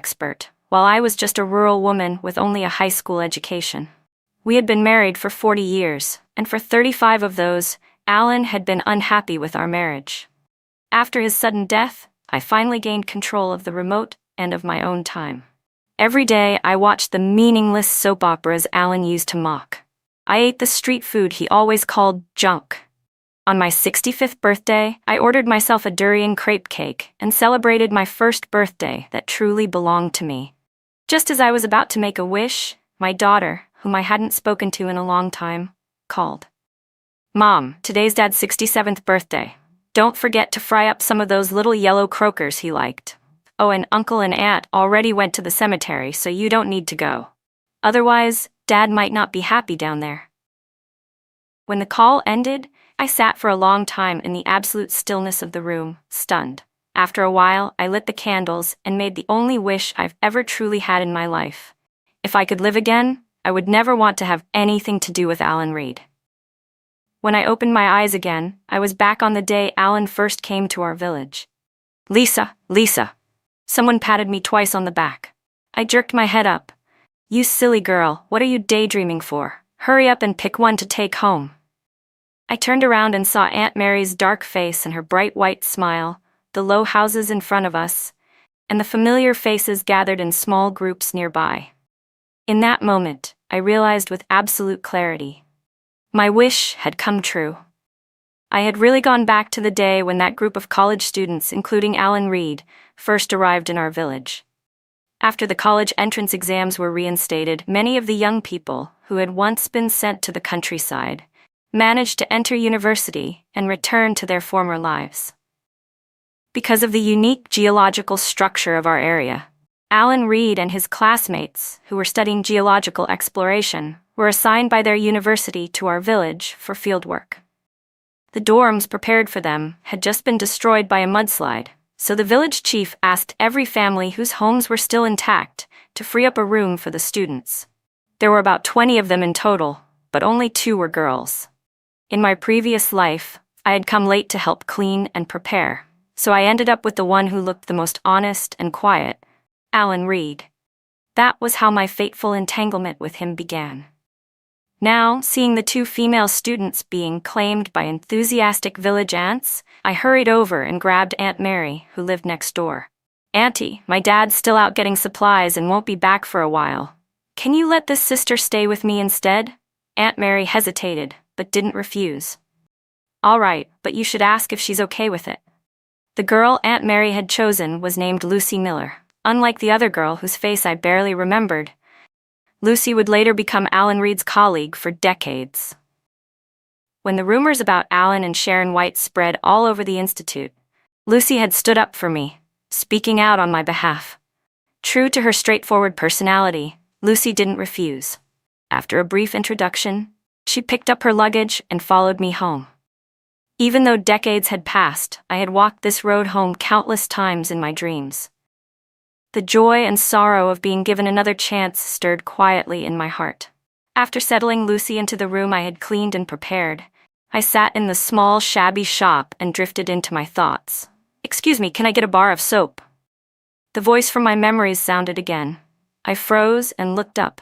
expert, while I was just a rural woman with only a high school education. We had been married for 40 years, and for 35 of those, Alan had been unhappy with our marriage. After his sudden death, I finally gained control of the remote and of my own time. Every day, I watched the meaningless soap operas Alan used to mock. I ate the street food he always called junk. On my 65th birthday, I ordered myself a durian crepe cake and celebrated my first birthday that truly belonged to me. Just as I was about to make a wish, my daughter, whom I hadn't spoken to in a long time, called. "Mom, today's Dad's 67th birthday. Don't forget to fry up some of those little yellow croakers he liked. Oh, and Uncle and Aunt already went to the cemetery, so you don't need to go. Otherwise, Dad might not be happy down there." When the call ended, I sat for a long time in the absolute stillness of the room, stunned. After a while, I lit the candles and made the only wish I've ever truly had in my life. If I could live again, I would never want to have anything to do with Alan Reed. When I opened my eyes again, I was back on the day Alan first came to our village. "Lisa, Lisa." Someone patted me twice on the back. I jerked my head up. "You silly girl, what are you daydreaming for? Hurry up and pick one to take home." I turned around and saw Aunt Mary's dark face and her bright white smile, the low houses in front of us, and the familiar faces gathered in small groups nearby. In that moment, I realized with absolute clarity. My wish had come true. I had really gone back to the day when that group of college students, including Alan Reed, first arrived in our village. After the college entrance exams were reinstated, many of the young people, who had once been sent to the countryside, managed to enter university and return to their former lives. Because of the unique geological structure of our area, Alan Reed and his classmates, who were studying geological exploration, were assigned by their university to our village for fieldwork. The dorms prepared for them had just been destroyed by a mudslide, so the village chief asked every family whose homes were still intact to free up a room for the students. There were about 20 of them in total, but only 2 were girls. In my previous life, I had come late to help clean and prepare, so I ended up with the one who looked the most honest and quiet, Alan Reed. That was how my fateful entanglement with him began. Now, seeing the 2 female students being claimed by enthusiastic village aunts, I hurried over and grabbed Aunt Mary, who lived next door. "Auntie, my dad's still out getting supplies and won't be back for a while. Can you let this sister stay with me instead?" Aunt Mary hesitated, but didn't refuse. "All right, but you should ask if she's okay with it." The girl Aunt Mary had chosen was named Lucy Miller. Unlike the other girl whose face I barely remembered, Lucy would later become Alan Reed's colleague for decades. When the rumors about Alan and Sharon White spread all over the institute, Lucy had stood up for me, speaking out on my behalf. True to her straightforward personality, Lucy didn't refuse. After a brief introduction, she picked up her luggage and followed me home. Even though decades had passed, I had walked this road home countless times in my dreams. The joy and sorrow of being given another chance stirred quietly in my heart. After settling Lucy into the room I had cleaned and prepared, I sat in the small, shabby shop and drifted into my thoughts. "Excuse me, can I get a bar of soap?" The voice from my memories sounded again. I froze and looked up,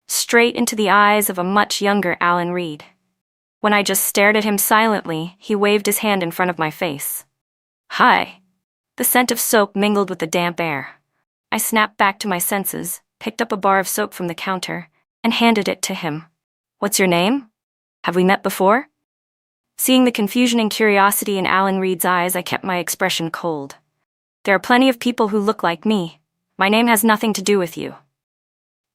straight into the eyes of a much younger Alan Reed. When I just stared at him silently, he waved his hand in front of my face. "Hi." The scent of soap mingled with the damp air. I snapped back to my senses, picked up a bar of soap from the counter, and handed it to him. "What's your name? Have we met before?" Seeing the confusion and curiosity in Alan Reed's eyes, I kept my expression cold. "There are plenty of people who look like me. My name has nothing to do with you."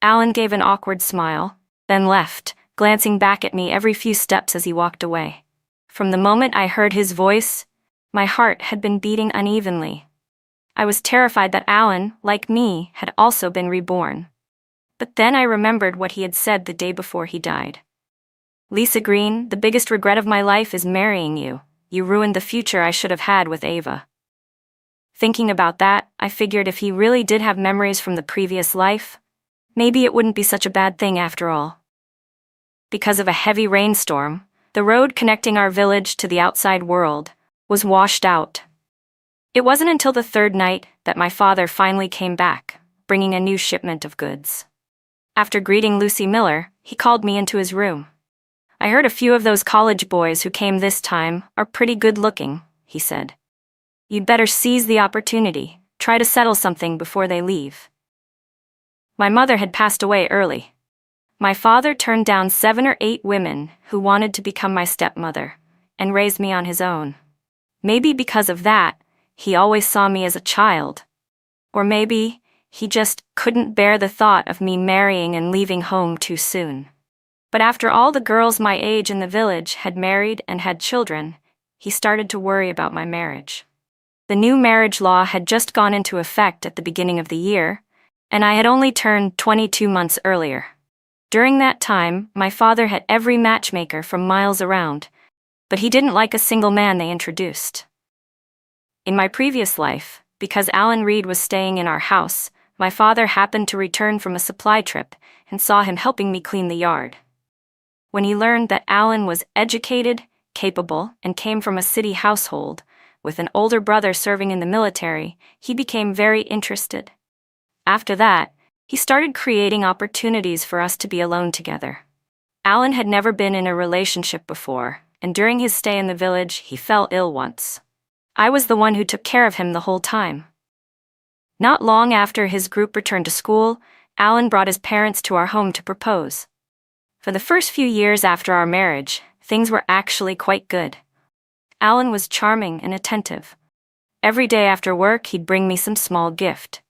Alan gave an awkward smile, then left, glancing back at me every few steps as he walked away. From the moment I heard his voice, my heart had been beating unevenly. I was terrified that Alan, like me, had also been reborn. But then I remembered what he had said the day before he died. "Lisa Green, the biggest regret of my life is marrying you. You ruined the future I should have had with Ava." Thinking about that, I figured if he really did have memories from the previous life, maybe it wouldn't be such a bad thing after all. Because of a heavy rainstorm, the road connecting our village to the outside world was washed out. It wasn't until the 3rd night that my father finally came back, bringing a new shipment of goods. After greeting Lucy Miller, he called me into his room. "I heard a few of those college boys who came this time are pretty good looking," he said. "You'd better seize the opportunity, try to settle something before they leave." My mother had passed away early. My father turned down 7 or 8 women who wanted to become my stepmother, and raised me on his own. Maybe because of that, he always saw me as a child. Or maybe he just couldn't bear the thought of me marrying and leaving home too soon. But after all the girls my age in the village had married and had children, he started to worry about my marriage. The new marriage law had just gone into effect at the beginning of the year, and I had only turned 22 months earlier. During that time, my father had every matchmaker from miles around, but he didn't like a single man they introduced. In my previous life, because Alan Reed was staying in our house, my father happened to return from a supply trip and saw him helping me clean the yard. When he learned that Alan was educated, capable, and came from a city household, with an older brother serving in the military, he became very interested. After that, he started creating opportunities for us to be alone together. Alan had never been in a relationship before, and during his stay in the village, he fell ill once. I was the one who took care of him the whole time. Not long after his group returned to school, Alan brought his parents to our home to propose. For the first few years after our marriage, things were actually quite good. Alan was charming and attentive. Every day after work, he'd bring me some small gift.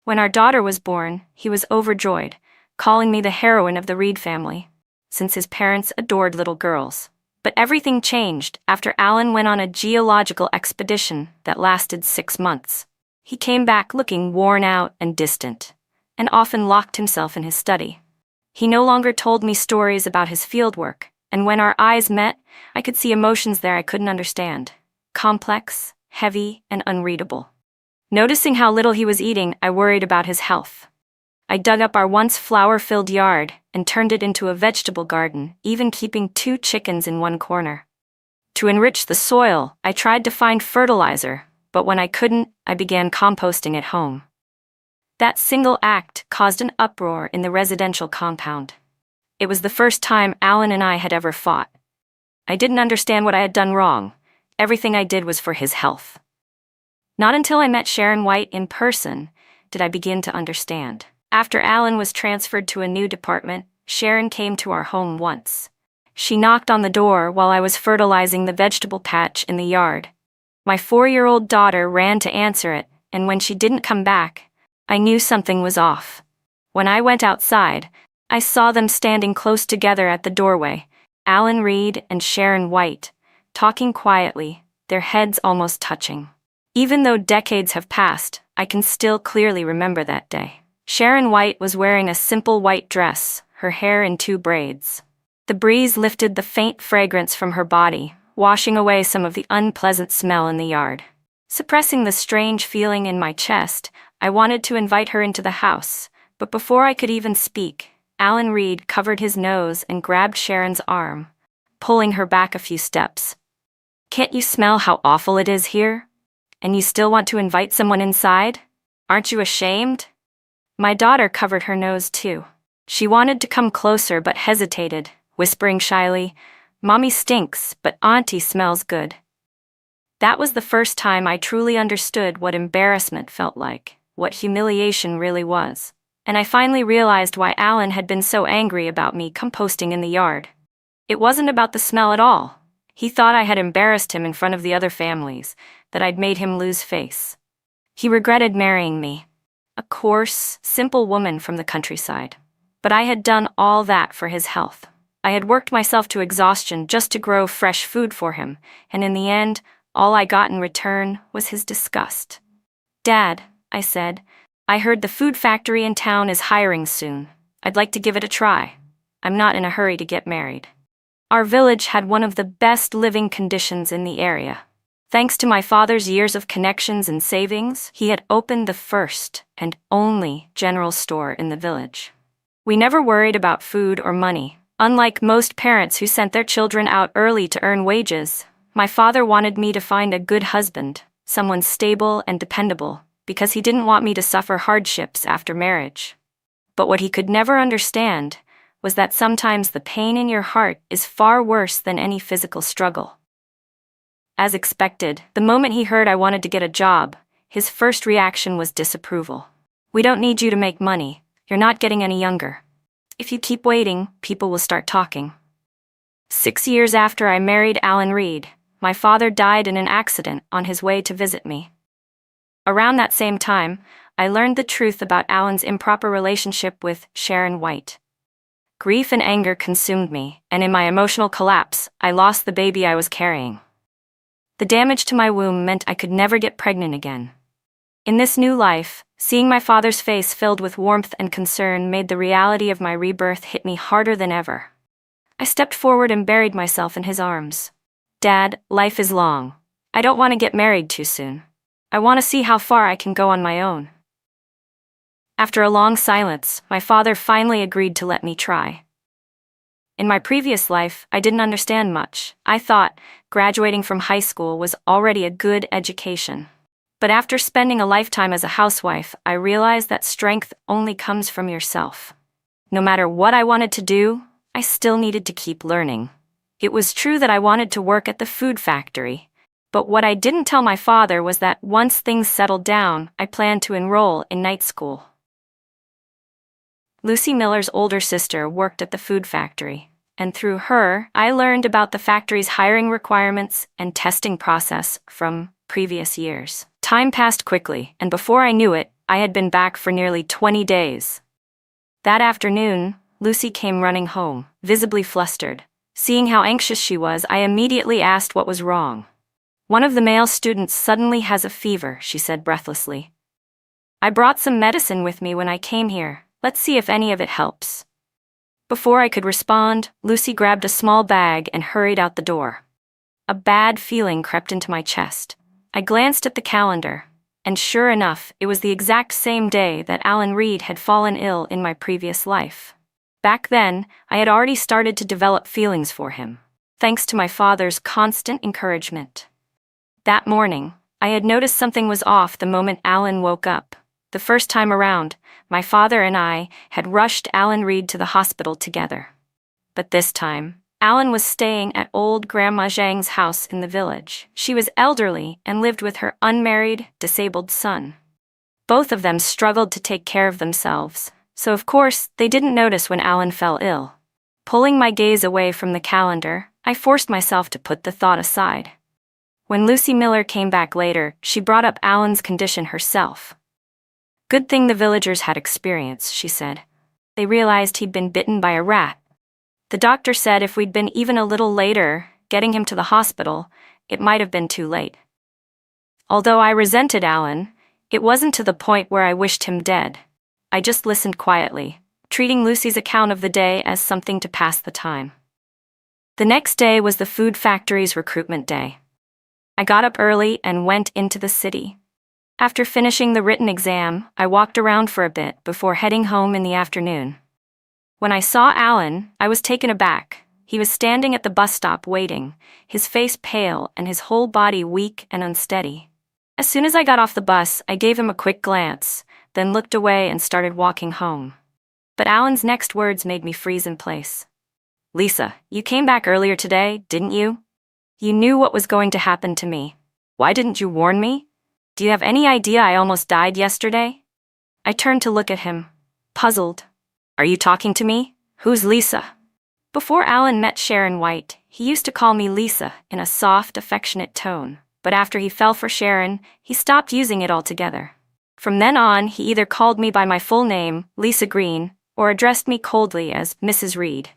When our daughter was born, he was overjoyed, calling me the heroine of the Reed family, since his parents adored little girls. But everything changed after Alan went on a geological expedition that lasted 6 months. He came back looking worn out and distant, and often locked himself in his study. He no longer told me stories about his fieldwork, and when our eyes met, I could see emotions there I couldn't understand. Complex, heavy, and unreadable. Noticing how little he was eating, I worried about his health. I dug up our once flower-filled yard and turned it into a vegetable garden, even keeping 2 chickens in one corner. To enrich the soil, I tried to find fertilizer, but when I couldn't, I began composting at home. That single act caused an uproar in the residential compound. It was the first time Alan and I had ever fought. I didn't understand what I had done wrong. Everything I did was for his health. Not until I met Sharon White in person did I begin to understand. After Alan was transferred to a new department, Sharon came to our home once. She knocked on the door while I was fertilizing the vegetable patch in the yard. My 4-year-old daughter ran to answer it, and when she didn't come back, I knew something was off. When I went outside, I saw them standing close together at the doorway, Alan Reed and Sharon White, talking quietly, their heads almost touching. Even though decades have passed, I can still clearly remember that day. Sharon White was wearing a simple white dress, her hair in 2 braids. The breeze lifted the faint fragrance from her body, washing away some of the unpleasant smell in the yard. Suppressing the strange feeling in my chest, I wanted to invite her into the house, but before I could even speak, Alan Reed covered his nose and grabbed Sharon's arm, pulling her back a few steps. "Can't you smell how awful it is here? And you still want to invite someone inside? Aren't you ashamed?" My daughter covered her nose too. She wanted to come closer but hesitated, whispering shyly, "Mommy stinks, but Auntie smells good." That was the first time I truly understood what embarrassment felt like, what humiliation really was. And I finally realized why Alan had been so angry about me composting in the yard. It wasn't about the smell at all. He thought I had embarrassed him in front of the other families, that I'd made him lose face. He regretted marrying me, a coarse, simple woman from the countryside. But I had done all that for his health. I had worked myself to exhaustion just to grow fresh food for him, and in the end, all I got in return was his disgust. "Dad," I said, "I heard the food factory in town is hiring soon. I'd like to give it a try. I'm not in a hurry to get married." Our village had one of the best living conditions in the area. Thanks to my father's years of connections and savings, he had opened the first and only general store in the village. We never worried about food or money. Unlike most parents who sent their children out early to earn wages, my father wanted me to find a good husband, someone stable and dependable, because he didn't want me to suffer hardships after marriage. But what he could never understand was that sometimes the pain in your heart is far worse than any physical struggle. As expected, the moment he heard I wanted to get a job, his first reaction was disapproval. "We don't need you to make money. You're not getting any younger. If you keep waiting, people will start talking." 6 years after I married Alan Reed, my father died in an accident on his way to visit me. Around that same time, I learned the truth about Alan's improper relationship with Sharon White. Grief and anger consumed me, and in my emotional collapse, I lost the baby I was carrying. The damage to my womb meant I could never get pregnant again. In this new life, seeing my father's face filled with warmth and concern made the reality of my rebirth hit me harder than ever. I stepped forward and buried myself in his arms. "Dad, life is long. I don't want to get married too soon. I want to see how far I can go on my own." After a long silence, my father finally agreed to let me try. In my previous life, I didn't understand much. I thought graduating from high school was already a good education. But after spending a lifetime as a housewife, I realized that strength only comes from yourself. No matter what I wanted to do, I still needed to keep learning. It was true that I wanted to work at the food factory, but what I didn't tell my father was that once things settled down, I planned to enroll in night school. Lucy Miller's older sister worked at the food factory, and through her, I learned about the factory's hiring requirements and testing process from previous years. Time passed quickly, and before I knew it, I had been back for nearly 20 days. That afternoon, Lucy came running home, visibly flustered. Seeing how anxious she was, I immediately asked what was wrong. "One of the male students suddenly has a fever," she said breathlessly. "I brought some medicine with me when I came here. Let's see if any of it helps." Before I could respond, Lucy grabbed a small bag and hurried out the door. A bad feeling crept into my chest. I glanced at the calendar, and sure enough, it was the exact same day that Alan Reed had fallen ill in my previous life. Back then, I had already started to develop feelings for him, thanks to my father's constant encouragement. That morning, I had noticed something was off the moment Alan woke up. The first time around, my father and I had rushed Alan Reed to the hospital together. But this time, Alan was staying at old Grandma Zhang's house in the village. She was elderly and lived with her unmarried, disabled son. Both of them struggled to take care of themselves, so of course, they didn't notice when Alan fell ill. Pulling my gaze away from the calendar, I forced myself to put the thought aside. When Lucy Miller came back later, she brought up Alan's condition herself. "Good thing the villagers had experience," she said. "They realized he'd been bitten by a rat. The doctor said if we'd been even a little later, getting him to the hospital, it might have been too late." Although I resented Alan, it wasn't to the point where I wished him dead. I just listened quietly, treating Lucy's account of the day as something to pass the time. The next day was the food factory's recruitment day. I got up early and went into the city. After finishing the written exam, I walked around for a bit before heading home in the afternoon. When I saw Alan, I was taken aback. He was standing at the bus stop waiting, his face pale and his whole body weak and unsteady. As soon as I got off the bus, I gave him a quick glance, then looked away and started walking home. But Alan's next words made me freeze in place. "Lisa, you came back earlier today, didn't you? You knew what was going to happen to me. Why didn't you warn me? Do you have any idea I almost died yesterday?" I turned to look at him, puzzled. "Are you talking to me? Who's Lisa?" Before Alan met Sharon White, he used to call me Lisa in a soft, affectionate tone, but after he fell for Sharon, he stopped using it altogether. From then on, he either called me by my full name, Lisa Green, or addressed me coldly as Mrs. Reed.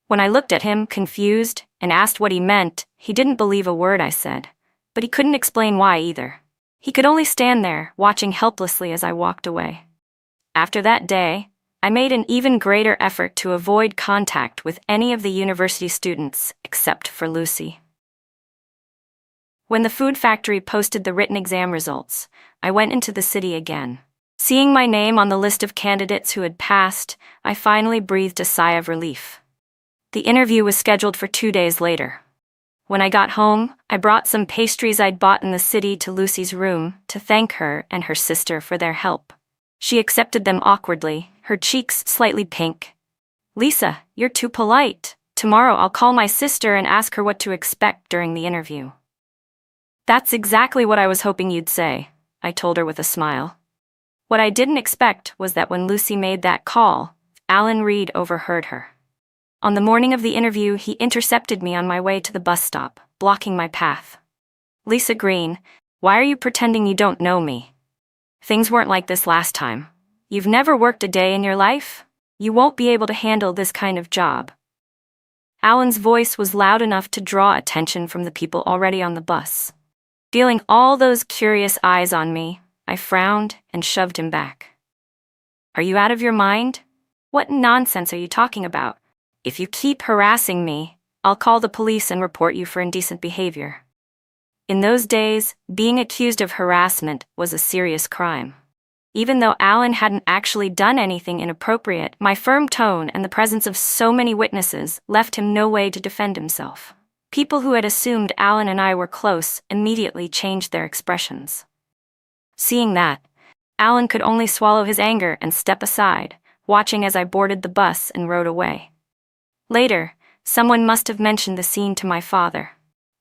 When I looked at him, confused, and asked what he meant, he didn't believe a word I said, but he couldn't explain why either. He could only stand there, watching helplessly as I walked away. After that day, I made an even greater effort to avoid contact with any of the university students except for Lucy. When the food factory posted the written exam results, I went into the city again. Seeing my name on the list of candidates who had passed, I finally breathed a sigh of relief. The interview was scheduled for 2 days later. When I got home, I brought some pastries I'd bought in the city to Lucy's room to thank her and her sister for their help. She accepted them awkwardly, her cheeks slightly pink. "Lisa, you're too polite. Tomorrow I'll call my sister and ask her what to expect during the interview." "That's exactly what I was hoping you'd say," I told her with a smile. What I didn't expect was that when Lucy made that call, Alan Reed overheard her. On the morning of the interview, he intercepted me on my way to the bus stop, blocking my path. "Lisa Green, why are you pretending you don't know me? Things weren't like this last time. You've never worked a day in your life. You won't be able to handle this kind of job." Alan's voice was loud enough to draw attention from the people already on the bus. Feeling all those curious eyes on me, I frowned and shoved him back. "Are you out of your mind? What nonsense are you talking about? If you keep harassing me, I'll call the police and report you for indecent behavior." In those days, being accused of harassment was a serious crime. Even though Alan hadn't actually done anything inappropriate, my firm tone and the presence of so many witnesses left him no way to defend himself. People who had assumed Alan and I were close immediately changed their expressions. Seeing that, Alan could only swallow his anger and step aside, watching as I boarded the bus and rode away. Later, someone must have mentioned the scene to my father.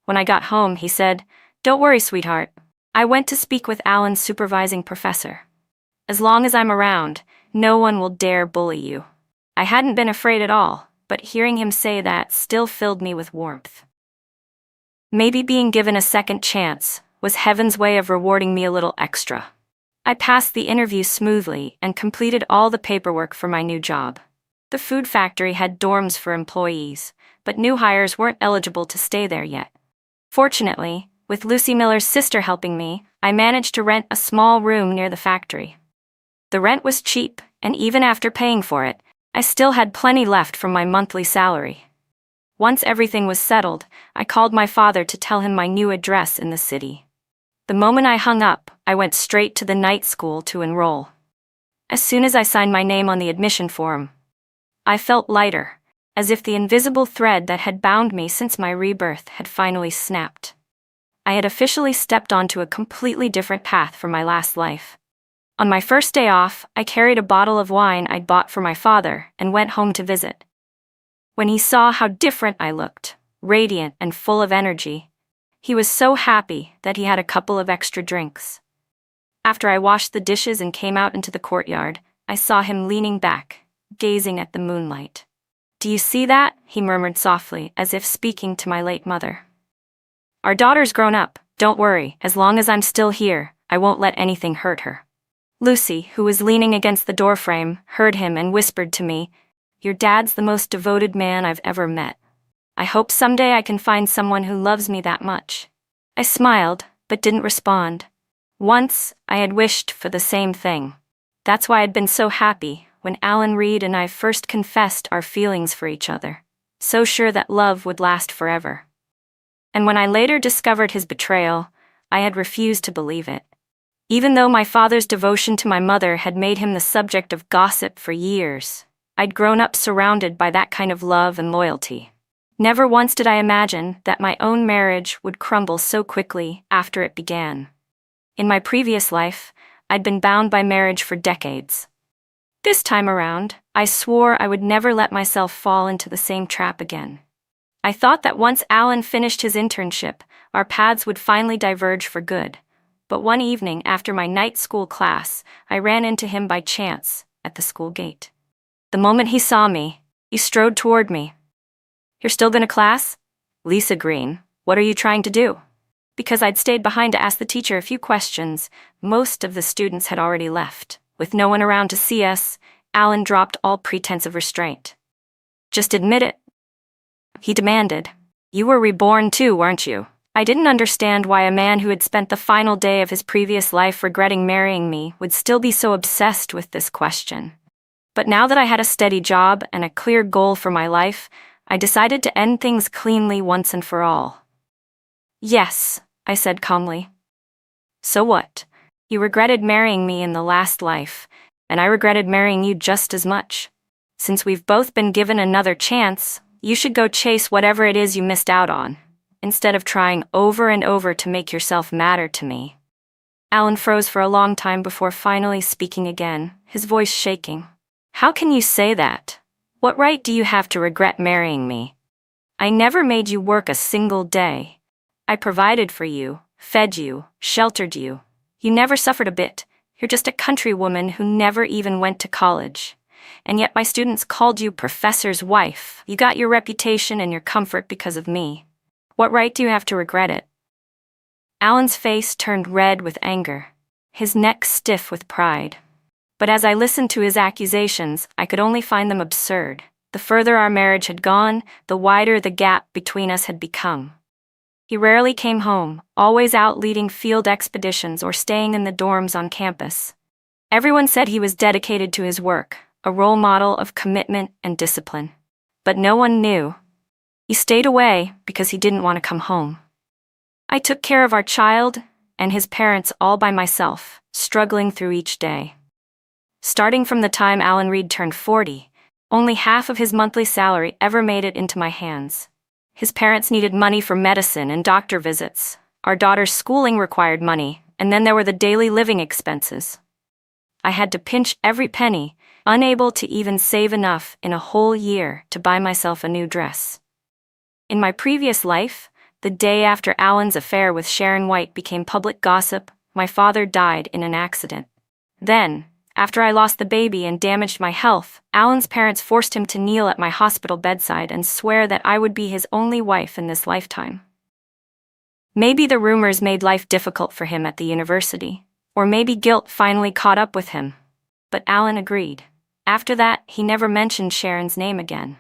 When I got home, he said, "Don't worry, sweetheart. I went to speak with Alan's supervising professor. As long as I'm around, no one will dare bully you." I hadn't been afraid at all, but hearing him say that still filled me with warmth. Maybe being given a second chance was heaven's way of rewarding me a little extra. I passed the interview smoothly and completed all the paperwork for my new job. The food factory had dorms for employees, but new hires weren't eligible to stay there yet. Fortunately, with Lucy Miller's sister helping me, I managed to rent a small room near the factory. The rent was cheap, and even after paying for it, I still had plenty left from my monthly salary. Once everything was settled, I called my father to tell him my new address in the city. The moment I hung up, I went straight to the night school to enroll. As soon as I signed my name on the admission form, I felt lighter, as if the invisible thread that had bound me since my rebirth had finally snapped. I had officially stepped onto a completely different path from my last life. On my first day off, I carried a bottle of wine I'd bought for my father and went home to visit. When he saw how different I looked, radiant and full of energy, he was so happy that he had a couple of extra drinks. After I washed the dishes and came out into the courtyard, I saw him leaning back, gazing at the moonlight. "Do you see that?" he murmured softly, as if speaking to my late mother. "Our daughter's grown up, don't worry, as long as I'm still here, I won't let anything hurt her." Lucy, who was leaning against the doorframe, heard him and whispered to me, "Your dad's the most devoted man I've ever met. I hope someday I can find someone who loves me that much." I smiled, but didn't respond. Once, I had wished for the same thing. That's why I'd been so happy when Alan Reed and I first confessed our feelings for each other, so sure that love would last forever. And when I later discovered his betrayal, I had refused to believe it. Even though my father's devotion to my mother had made him the subject of gossip for years, I'd grown up surrounded by that kind of love and loyalty. Never once did I imagine that my own marriage would crumble so quickly after it began. In my previous life, I'd been bound by marriage for decades. This time around, I swore I would never let myself fall into the same trap again. I thought that once Alan finished his internship, our paths would finally diverge for good. But one evening after my night school class, I ran into him by chance at the school gate. The moment he saw me, he strode toward me. "You're still going to class? Lisa Green, what are you trying to do?" Because I'd stayed behind to ask the teacher a few questions, most of the students had already left. With no one around to see us, Alan dropped all pretense of restraint. "Just admit it," he demanded. "You were reborn too, weren't you?" I didn't understand why a man who had spent the final day of his previous life regretting marrying me would still be so obsessed with this question. But now that I had a steady job and a clear goal for my life, I decided to end things cleanly once and for all. "Yes," I said calmly. "So what? You regretted marrying me in the last life, and I regretted marrying you just as much. Since we've both been given another chance, you should go chase whatever it is you missed out on. instead of trying over and over to make yourself matter to me." Alan froze for a long time before finally speaking again, his voice shaking. "How can you say that? What right do you have to regret marrying me? I never made you work a single day. I provided for you, fed you, sheltered you. You never suffered a bit. You're just a country woman who never even went to college. And yet my students called you professor's wife. You got your reputation and your comfort because of me. What right do you have to regret it?" Alan's face turned red with anger, his neck stiff with pride. But as I listened to his accusations, I could only find them absurd. The further our marriage had gone, the wider the gap between us had become. He rarely came home, always out leading field expeditions or staying in the dorms on campus. Everyone said he was dedicated to his work, a role model of commitment and discipline. But no one knew. He stayed away because he didn't want to come home. I took care of our child and his parents all by myself, struggling through each day. Starting from the time Alan Reed turned 40, only half of his monthly salary ever made it into my hands. His parents needed money for medicine and doctor visits. Our daughter's schooling required money, and then there were the daily living expenses. I had to pinch every penny, unable to even save enough in a whole year to buy myself a new dress. In my previous life, the day after Alan's affair with Sharon White became public gossip, my father died in an accident. Then, after I lost the baby and damaged my health, Alan's parents forced him to kneel at my hospital bedside and swear that I would be his only wife in this lifetime. Maybe the rumors made life difficult for him at the university, or maybe guilt finally caught up with him. But Alan agreed. After that, he never mentioned Sharon's name again.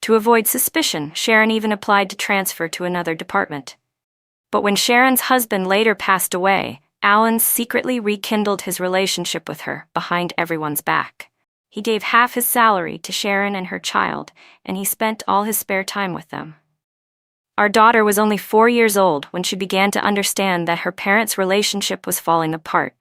To avoid suspicion, Sharon even applied to transfer to another department. But when Sharon's husband later passed away, Alan secretly rekindled his relationship with her behind everyone's back. He gave half his salary to Sharon and her child, and he spent all his spare time with them. Our daughter was only 4 years old when she began to understand that her parents' relationship was falling apart.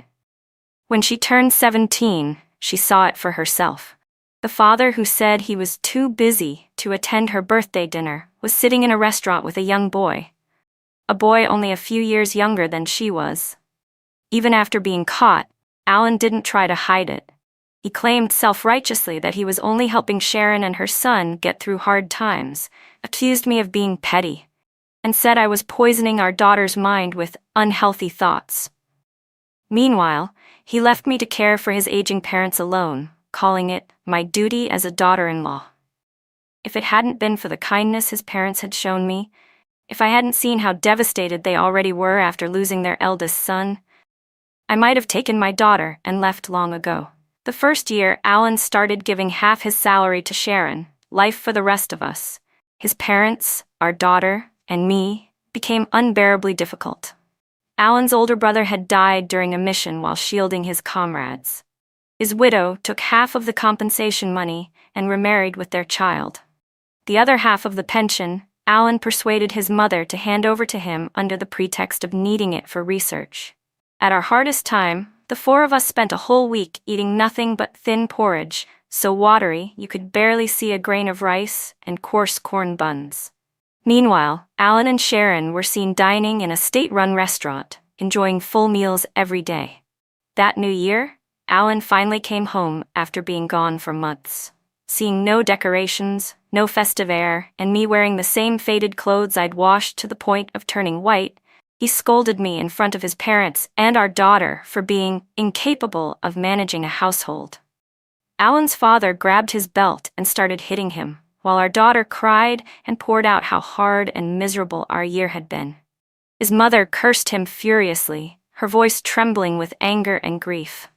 When she turned 17, she saw it for herself. The father who said he was too busy to attend her birthday dinner was sitting in a restaurant with a young boy. A boy only a few years younger than she was. Even after being caught, Alan didn't try to hide it. He claimed self-righteously that he was only helping Sharon and her son get through hard times, accused me of being petty, and said I was poisoning our daughter's mind with unhealthy thoughts. Meanwhile, he left me to care for his aging parents alone, calling it my duty as a daughter-in-law. If it hadn't been for the kindness his parents had shown me, if I hadn't seen how devastated they already were after losing their eldest son, I might have taken my daughter and left long ago. The first year, Alan started giving half his salary to Sharon, life for the rest of us. His parents, our daughter, and me became unbearably difficult. Alan's older brother had died during a mission while shielding his comrades. His widow took half of the compensation money and remarried with their child. The other half of the pension, Alan persuaded his mother to hand over to him under the pretext of needing it for research. At our hardest time, the 4 of us spent a whole week eating nothing but thin porridge, so watery you could barely see a grain of rice, and coarse corn buns. Meanwhile, Alan and Sharon were seen dining in a state-run restaurant, enjoying full meals every day. That New Year, Alan finally came home after being gone for months. Seeing no decorations, no festive air, and me wearing the same faded clothes I'd washed to the point of turning white, he scolded me in front of his parents and our daughter for being incapable of managing a household. Alan's father grabbed his belt and started hitting him, while our daughter cried and poured out how hard and miserable our year had been. His mother cursed him furiously, her voice trembling with anger and grief.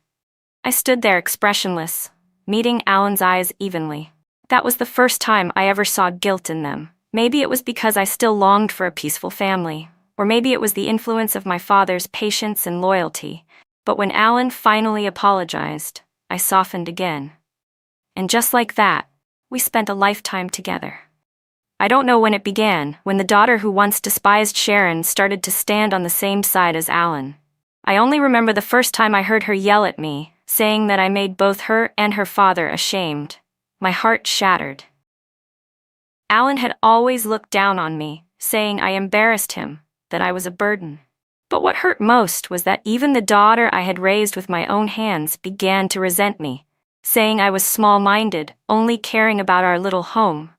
I stood there expressionless, meeting Alan's eyes evenly. That was the first time I ever saw guilt in them. Maybe it was because I still longed for a peaceful family, or maybe it was the influence of my father's patience and loyalty. But when Alan finally apologized, I softened again. And just like that, we spent a lifetime together. I don't know when it began, when the daughter who once despised Sharon started to stand on the same side as Alan. I only remember the first time I heard her yell at me, saying that I made both her and her father ashamed. My heart shattered. Alan had always looked down on me, saying I embarrassed him, that I was a burden. But what hurt most was that even the daughter I had raised with my own hands began to resent me, saying I was small-minded, only caring about our little home,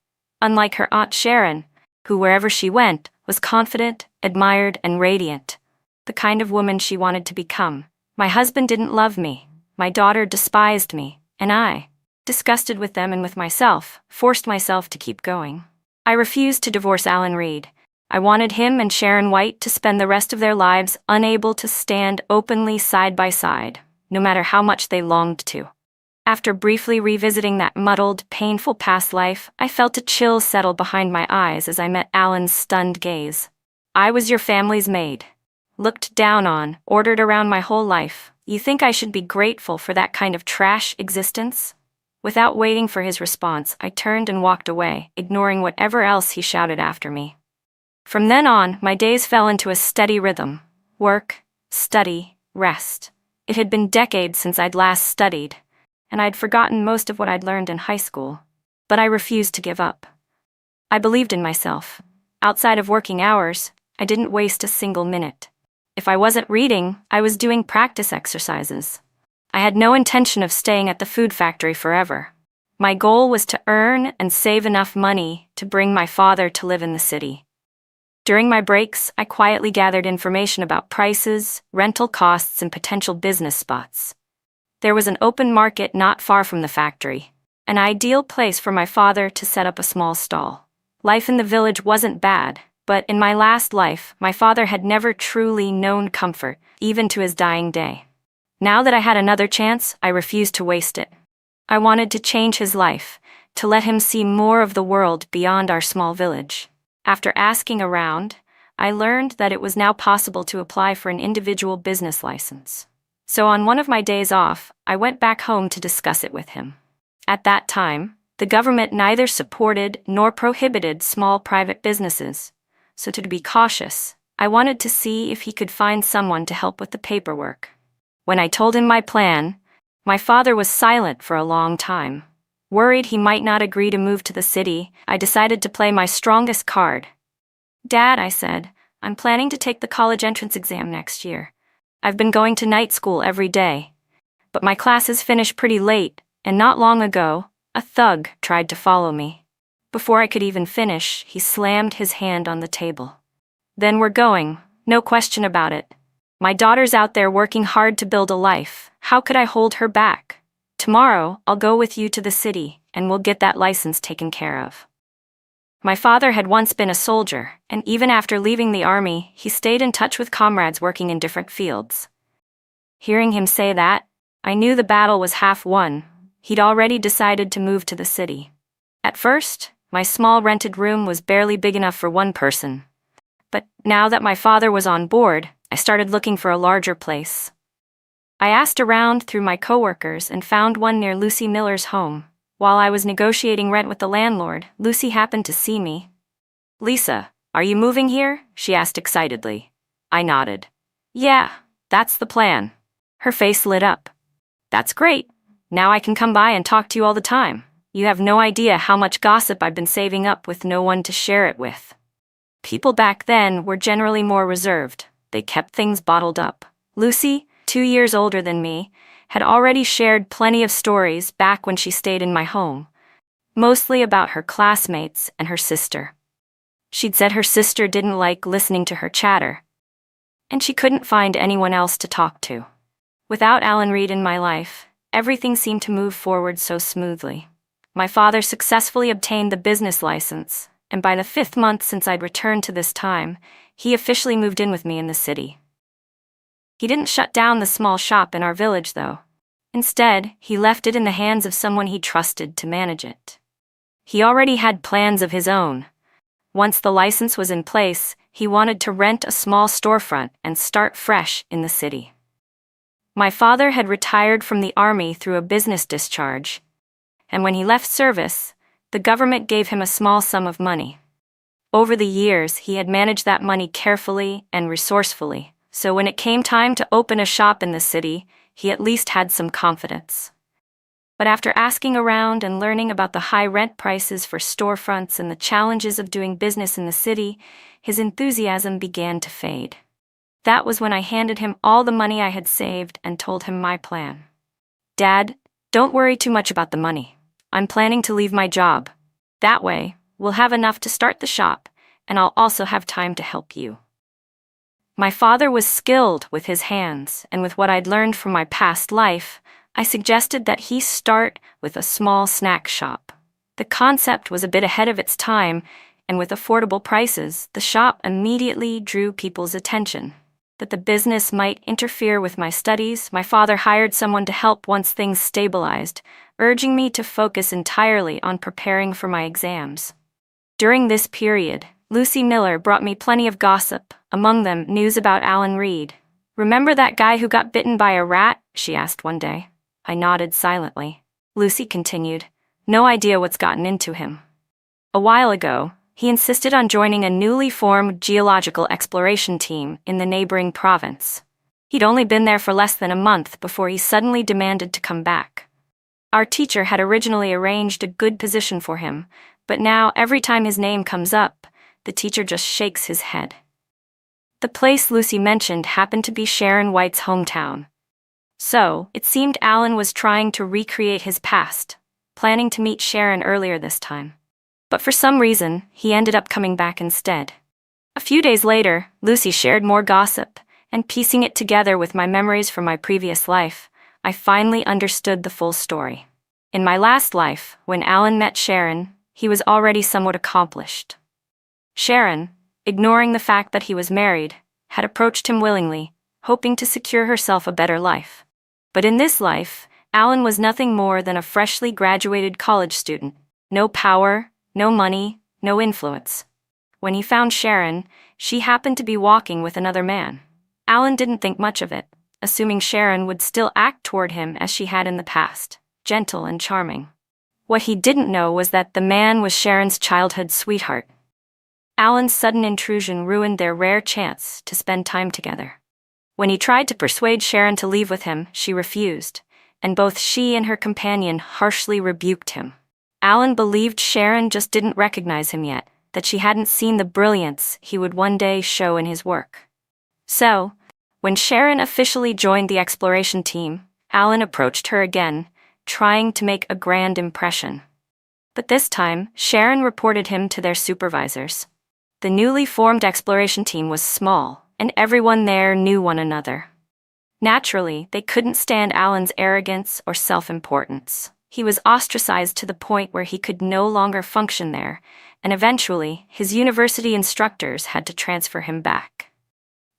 unlike her Aunt Sharon, who wherever she went was confident, admired, and radiant, the kind of woman she wanted to become. My husband didn't love me, my daughter despised me, and I, disgusted with them and with myself, forced myself to keep going. I refused to divorce Alan Reed. I wanted him and Sharon White to spend the rest of their lives unable to stand openly side by side, no matter how much they longed to. After briefly revisiting that muddled, painful past life, I felt a chill settle behind my eyes as I met Alan's stunned gaze. I was your family's maid. Looked down on, ordered around my whole life. You think I should be grateful for that kind of trash existence? Without waiting for his response, I turned and walked away, ignoring whatever else he shouted after me. From then on, my days fell into a steady rhythm. Work, study, rest. It had been decades since I'd last studied, and I'd forgotten most of what I'd learned in high school. But I refused to give up. I believed in myself. Outside of working hours, I didn't waste a single minute. If I wasn't reading, I was doing practice exercises. I had no intention of staying at the food factory forever. My goal was to earn and save enough money to bring my father to live in the city. During my breaks, I quietly gathered information about prices, rental costs, and potential business spots. There was an open market not far from the factory, an ideal place for my father to set up a small stall. Life in the village wasn't bad, but in my last life, my father had never truly known comfort, even to his dying day. Now that I had another chance, I refused to waste it. I wanted to change his life, to let him see more of the world beyond our small village. After asking around, I learned that it was now possible to apply for an individual business license. So on one of my days off, I went back home to discuss it with him. At that time, the government neither supported nor prohibited small private businesses, so to be cautious, I wanted to see if he could find someone to help with the paperwork. When I told him my plan, my father was silent for a long time. Worried he might not agree to move to the city, I decided to play my strongest card. "Dad," I said, "I'm planning to take the college entrance exam next year. I've been going to night school every day. But my classes finish pretty late, and not long ago, a thug tried to follow me." Before I could even finish, he slammed his hand on the table. "Then we're going, no question about it. My daughter's out there working hard to build a life. How could I hold her back? Tomorrow, I'll go with you to the city, and we'll get that license taken care of." My father had once been a soldier, and even after leaving the army, he stayed in touch with comrades working in different fields. Hearing him say that, I knew the battle was half won. He'd already decided to move to the city. At first, my small rented room was barely big enough for one person. But now that my father was on board, I started looking for a larger place. I asked around through my coworkers and found one near Lucy Miller's home. While I was negotiating rent with the landlord, Lucy happened to see me. "Lisa, are you moving here?" she asked excitedly. I nodded. "Yeah, that's the plan." Her face lit up. "That's great. Now I can come by and talk to you all the time. You have no idea how much gossip I've been saving up with no one to share it with." People back then were generally more reserved. They kept things bottled up. Lucy, 2 years older than me, had already shared plenty of stories back when she stayed in my home, mostly about her classmates and her sister. She'd said her sister didn't like listening to her chatter, and she couldn't find anyone else to talk to. Without Alan Reed in my life, everything seemed to move forward so smoothly. My father successfully obtained the business license, and by the 5th month since I'd returned to this time, he officially moved in with me in the city. He didn't shut down the small shop in our village, though. Instead, he left it in the hands of someone he trusted to manage it. He already had plans of his own. Once the license was in place, he wanted to rent a small storefront and start fresh in the city. My father had retired from the army through a business discharge, and when he left service, the government gave him a small sum of money. Over the years, he had managed that money carefully and resourcefully, so when it came time to open a shop in the city, he at least had some confidence. But after asking around and learning about the high rent prices for storefronts and the challenges of doing business in the city, his enthusiasm began to fade. That was when I handed him all the money I had saved and told him my plan. "Dad, don't worry too much about the money. I'm planning to leave my job. That way, we'll have enough to start the shop, and I'll also have time to help you." My father was skilled with his hands, and with what I'd learned from my past life, I suggested that he start with a small snack shop. The concept was a bit ahead of its time, and with affordable prices, the shop immediately drew people's attention. That the business might interfere with my studies, my father hired someone to help once things stabilized, urging me to focus entirely on preparing for my exams. During this period, Lucy Miller brought me plenty of gossip, among them news about Alan Reed. "Remember that guy who got bitten by a rat?" she asked one day. I nodded silently. Lucy continued, "No idea what's gotten into him. A while ago, he insisted on joining a newly formed geological exploration team in the neighboring province. He'd only been there for less than a month before he suddenly demanded to come back. Our teacher had originally arranged a good position for him, but now every time his name comes up, the teacher just shakes his head." The place Lucy mentioned happened to be Sharon White's hometown. So, it seemed Alan was trying to recreate his past, planning to meet Sharon earlier this time. But for some reason, he ended up coming back instead. A few days later, Lucy shared more gossip, and piecing it together with my memories from my previous life, I finally understood the full story. In my last life, when Alan met Sharon, he was already somewhat accomplished. Sharon, ignoring the fact that he was married, had approached him willingly, hoping to secure herself a better life. But in this life, Alan was nothing more than a freshly graduated college student. No power, no money, no influence. When he found Sharon, she happened to be walking with another man. Alan didn't think much of it, assuming Sharon would still act toward him as she had in the past, gentle and charming. What he didn't know was that the man was Sharon's childhood sweetheart. Alan's sudden intrusion ruined their rare chance to spend time together. When he tried to persuade Sharon to leave with him, she refused, and both she and her companion harshly rebuked him. Alan believed Sharon just didn't recognize him yet, that she hadn't seen the brilliance he would one day show in his work. So, when Sharon officially joined the exploration team, Alan approached her again, trying to make a grand impression. But this time, Sharon reported him to their supervisors. The newly formed exploration team was small, and everyone there knew one another. Naturally, they couldn't stand Alan's arrogance or self-importance. He was ostracized to the point where he could no longer function there, and eventually, his university instructors had to transfer him back.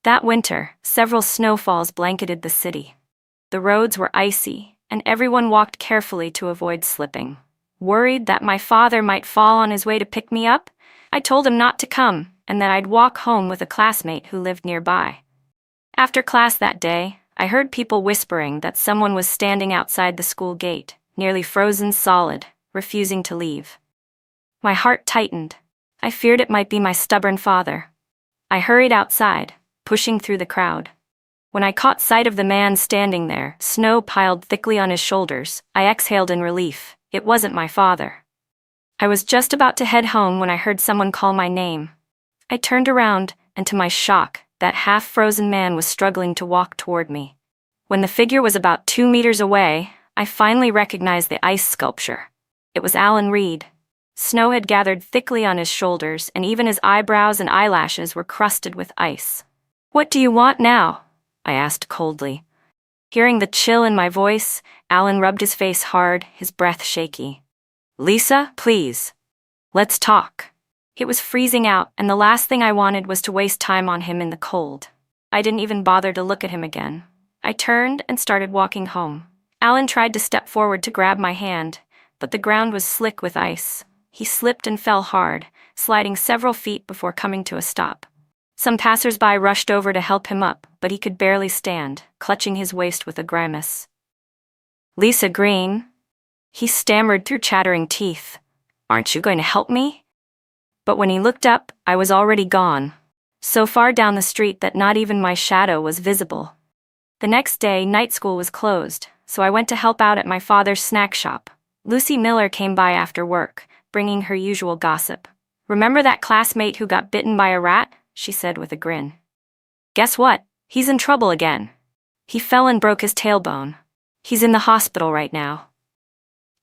That winter, several snowfalls blanketed the city. The roads were icy, and everyone walked carefully to avoid slipping. Worried that my father might fall on his way to pick me up, I told him not to come, and that I'd walk home with a classmate who lived nearby. After class that day, I heard people whispering that someone was standing outside the school gate, nearly frozen solid, refusing to leave. My heart tightened. I feared it might be my stubborn father. I hurried outside, pushing through the crowd. When I caught sight of the man standing there, snow piled thickly on his shoulders, I exhaled in relief. It wasn't my father. I was just about to head home when I heard someone call my name. I turned around, and to my shock, that half-frozen man was struggling to walk toward me. When the figure was about 2 meters away, I finally recognized the ice sculpture. It was Alan Reed. Snow had gathered thickly on his shoulders, and even his eyebrows and eyelashes were crusted with ice. "What do you want now?" I asked coldly. Hearing the chill in my voice, Alan rubbed his face hard, his breath shaky. "Lisa, please. Let's talk." It was freezing out, and the last thing I wanted was to waste time on him in the cold. I didn't even bother to look at him again. I turned and started walking home. Alan tried to step forward to grab my hand, but the ground was slick with ice. He slipped and fell hard, sliding several feet before coming to a stop. Some passers-by rushed over to help him up, but he could barely stand, clutching his waist with a grimace. "Lisa Green," he stammered through chattering teeth. "Aren't you going to help me?" But when he looked up, I was already gone, so far down the street that not even my shadow was visible. The next day, night school was closed, so I went to help out at my father's snack shop. Lucy Miller came by after work, bringing her usual gossip. "Remember that classmate who got bitten by a rat?" she said with a grin. "Guess what? He's in trouble again. He fell and broke his tailbone. He's in the hospital right now."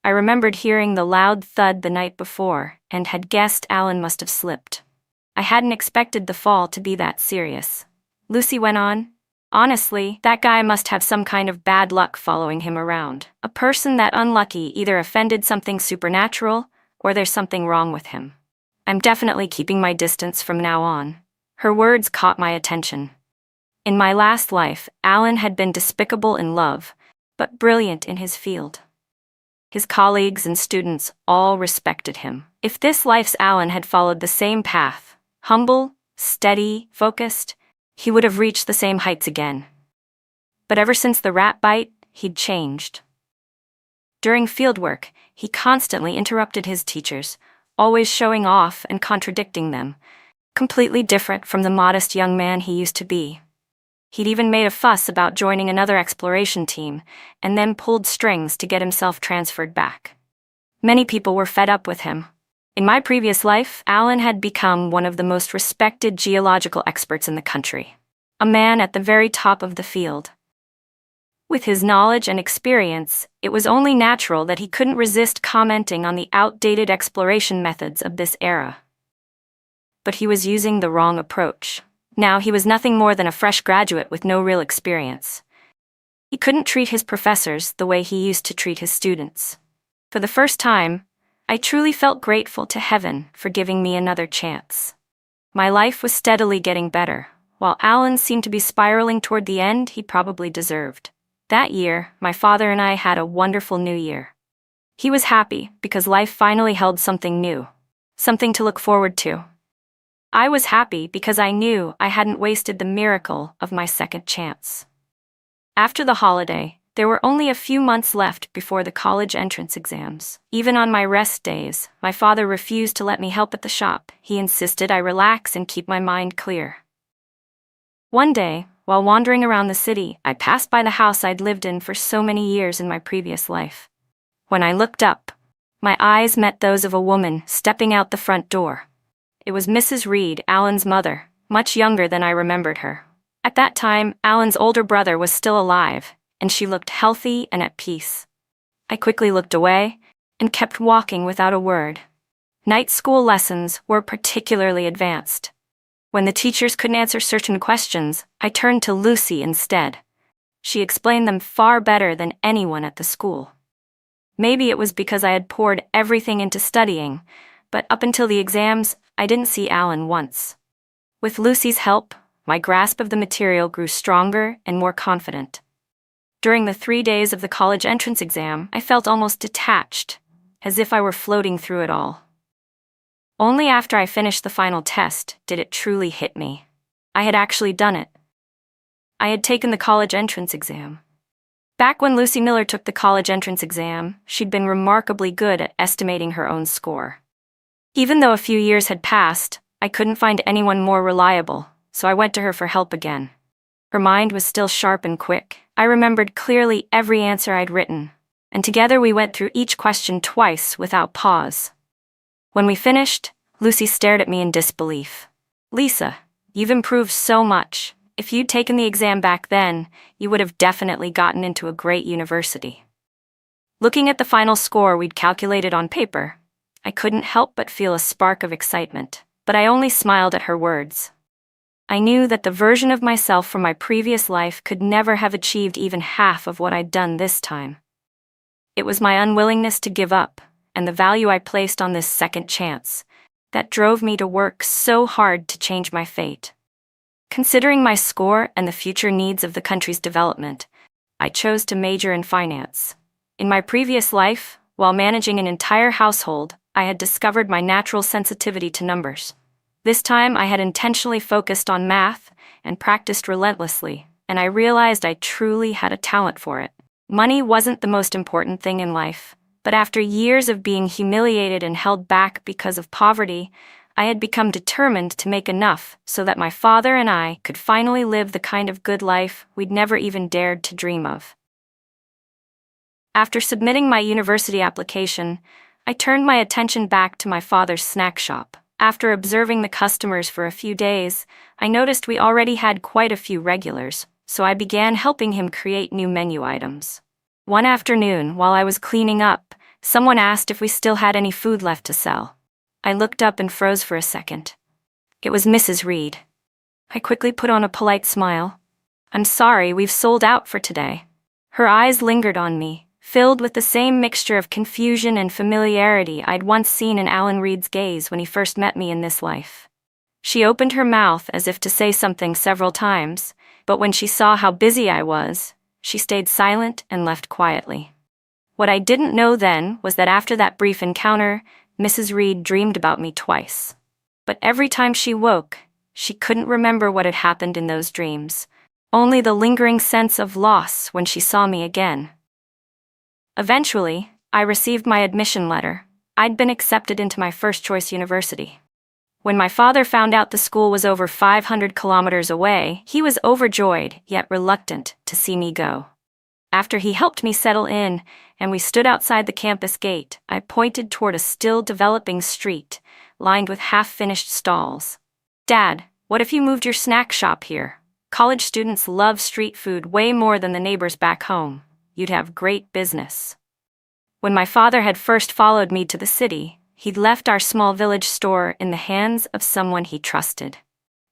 I remembered hearing the loud thud the night before and had guessed Alan must have slipped. I hadn't expected the fall to be that serious. Lucy went on, "Honestly, that guy must have some kind of bad luck following him around. A person that unlucky either offended something supernatural or there's something wrong with him. I'm definitely keeping my distance from now on." Her words caught my attention. In my last life, Alan had been despicable in love, but brilliant in his field. His colleagues and students all respected him. If this life's Alan had followed the same path, humble, steady, focused, he would have reached the same heights again. But ever since the rat bite, he'd changed. During fieldwork, he constantly interrupted his teachers, always showing off and contradicting them, completely different from the modest young man he used to be. He'd even made a fuss about joining another exploration team, and then pulled strings to get himself transferred back. Many people were fed up with him. In my previous life, Alan had become one of the most respected geological experts in the country, a man at the very top of the field. With his knowledge and experience, it was only natural that he couldn't resist commenting on the outdated exploration methods of this era. But he was using the wrong approach. Now he was nothing more than a fresh graduate with no real experience. He couldn't treat his professors the way he used to treat his students. For the first time, I truly felt grateful to heaven for giving me another chance. My life was steadily getting better, while Alan seemed to be spiraling toward the end he probably deserved. That year, my father and I had a wonderful new year. He was happy because life finally held something new, something to look forward to. I was happy because I knew I hadn't wasted the miracle of my second chance. After the holiday, there were only a few months left before the college entrance exams. Even on my rest days, my father refused to let me help at the shop. He insisted I relax and keep my mind clear. One day, while wandering around the city, I passed by the house I'd lived in for so many years in my previous life. When I looked up, my eyes met those of a woman stepping out the front door. It was Mrs. Reed, Alan's mother, much younger than I remembered her. At that time, Alan's older brother was still alive, and she looked healthy and at peace. I quickly looked away and kept walking without a word. Night school lessons were particularly advanced. When the teachers couldn't answer certain questions, I turned to Lucy instead. She explained them far better than anyone at the school. Maybe it was because I had poured everything into studying, but up until the exams, I didn't see Alan once. With Lucy's help, my grasp of the material grew stronger and more confident. During the 3 days of the college entrance exam, I felt almost detached, as if I were floating through it all. Only after I finished the final test did it truly hit me. I had actually done it. I had taken the college entrance exam. Back when Lucy Miller took the college entrance exam, she'd been remarkably good at estimating her own score. Even though a few years had passed, I couldn't find anyone more reliable, so I went to her for help again. Her mind was still sharp and quick. I remembered clearly every answer I'd written, and together we went through each question twice without pause. When we finished, Lucy stared at me in disbelief. "Lisa, you've improved so much. If you'd taken the exam back then, you would have definitely gotten into a great university." Looking at the final score we'd calculated on paper, I couldn't help but feel a spark of excitement, but I only smiled at her words. I knew that the version of myself from my previous life could never have achieved even half of what I'd done this time. It was my unwillingness to give up, and the value I placed on this second chance, that drove me to work so hard to change my fate. Considering my score and the future needs of the country's development, I chose to major in finance. In my previous life, while managing an entire household, I had discovered my natural sensitivity to numbers. This time I had intentionally focused on math and practiced relentlessly, and I realized I truly had a talent for it. Money wasn't the most important thing in life, but after years of being humiliated and held back because of poverty, I had become determined to make enough so that my father and I could finally live the kind of good life we'd never even dared to dream of. After submitting my university application, I turned my attention back to my father's snack shop. After observing the customers for a few days, I noticed we already had quite a few regulars, so I began helping him create new menu items. One afternoon, while I was cleaning up, someone asked if we still had any food left to sell. I looked up and froze for a second. It was Mrs. Reed. I quickly put on a polite smile. "I'm sorry, we've sold out for today." Her eyes lingered on me, filled with the same mixture of confusion and familiarity I'd once seen in Alan Reed's gaze when he first met me in this life. She opened her mouth as if to say something several times, but when she saw how busy I was, she stayed silent and left quietly. What I didn't know then was that after that brief encounter, Mrs. Reed dreamed about me twice. But every time she woke, she couldn't remember what had happened in those dreams, only the lingering sense of loss when she saw me again. Eventually, I received my admission letter. I'd been accepted into my first-choice university. When my father found out the school was over 500 kilometers away, he was overjoyed, yet reluctant, to see me go. After he helped me settle in, and we stood outside the campus gate, I pointed toward a still-developing street, lined with half-finished stalls. "Dad, what if you moved your snack shop here? College students love street food way more than the neighbors back home. You'd have great business." When my father had first followed me to the city, he'd left our small village store in the hands of someone he trusted.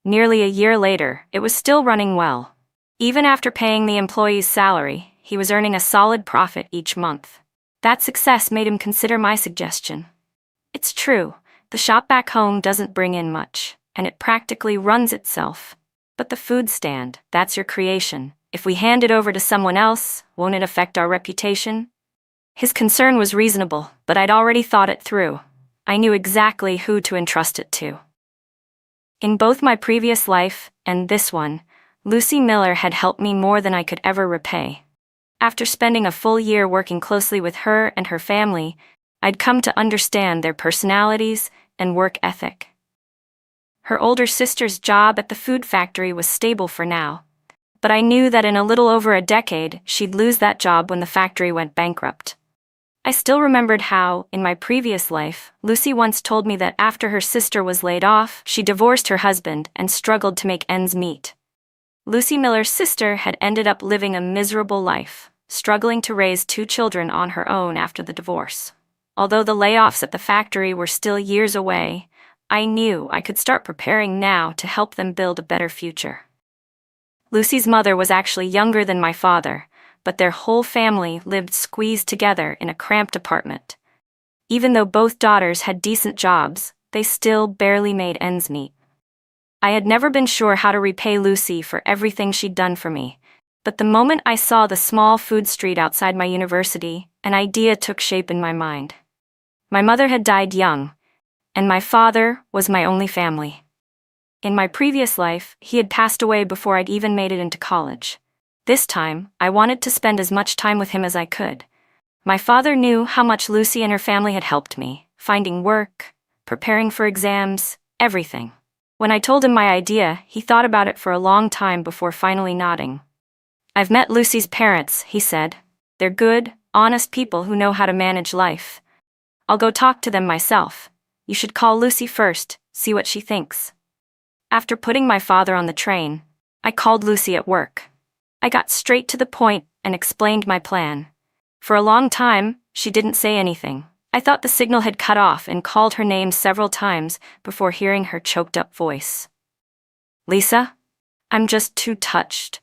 Nearly a year later, it was still running well. Even after paying the employee's salary, he was earning a solid profit each month. That success made him consider my suggestion. It's true, the shop back home doesn't bring in much, and it practically runs itself. But the food stand, that's your creation. If we hand it over to someone else, won't it affect our reputation? His concern was reasonable, but I'd already thought it through. I knew exactly who to entrust it to. In both my previous life and this one, Lucy Miller had helped me more than I could ever repay. After spending a full year working closely with her and her family, I'd come to understand their personalities and work ethic. Her older sister's job at the food factory was stable for now, but I knew that in a little over a decade, she'd lose that job when the factory went bankrupt. I still remembered how, in my previous life, Lucy once told me that after her sister was laid off, she divorced her husband and struggled to make ends meet. Lucy Miller's sister had ended up living a miserable life, struggling to raise 2 children on her own after the divorce. Although the layoffs at the factory were still years away, I knew I could start preparing now to help them build a better future. Lucy's mother was actually younger than my father, but their whole family lived squeezed together in a cramped apartment. Even though both daughters had decent jobs, they still barely made ends meet. I had never been sure how to repay Lucy for everything she'd done for me, but the moment I saw the small food street outside my university, an idea took shape in my mind. My mother had died young, and my father was my only family. In my previous life, he had passed away before I'd even made it into college. This time, I wanted to spend as much time with him as I could. My father knew how much Lucy and her family had helped me, finding work, preparing for exams, everything. When I told him my idea, he thought about it for a long time before finally nodding. "I've met Lucy's parents," he said. "They're good, honest people who know how to manage life. I'll go talk to them myself. You should call Lucy first, see what she thinks." After putting my father on the train, I called Lucy at work. I got straight to the point and explained my plan. For a long time, she didn't say anything. I thought the signal had cut off and called her name several times before hearing her choked-up voice. "Lisa, I'm just too touched.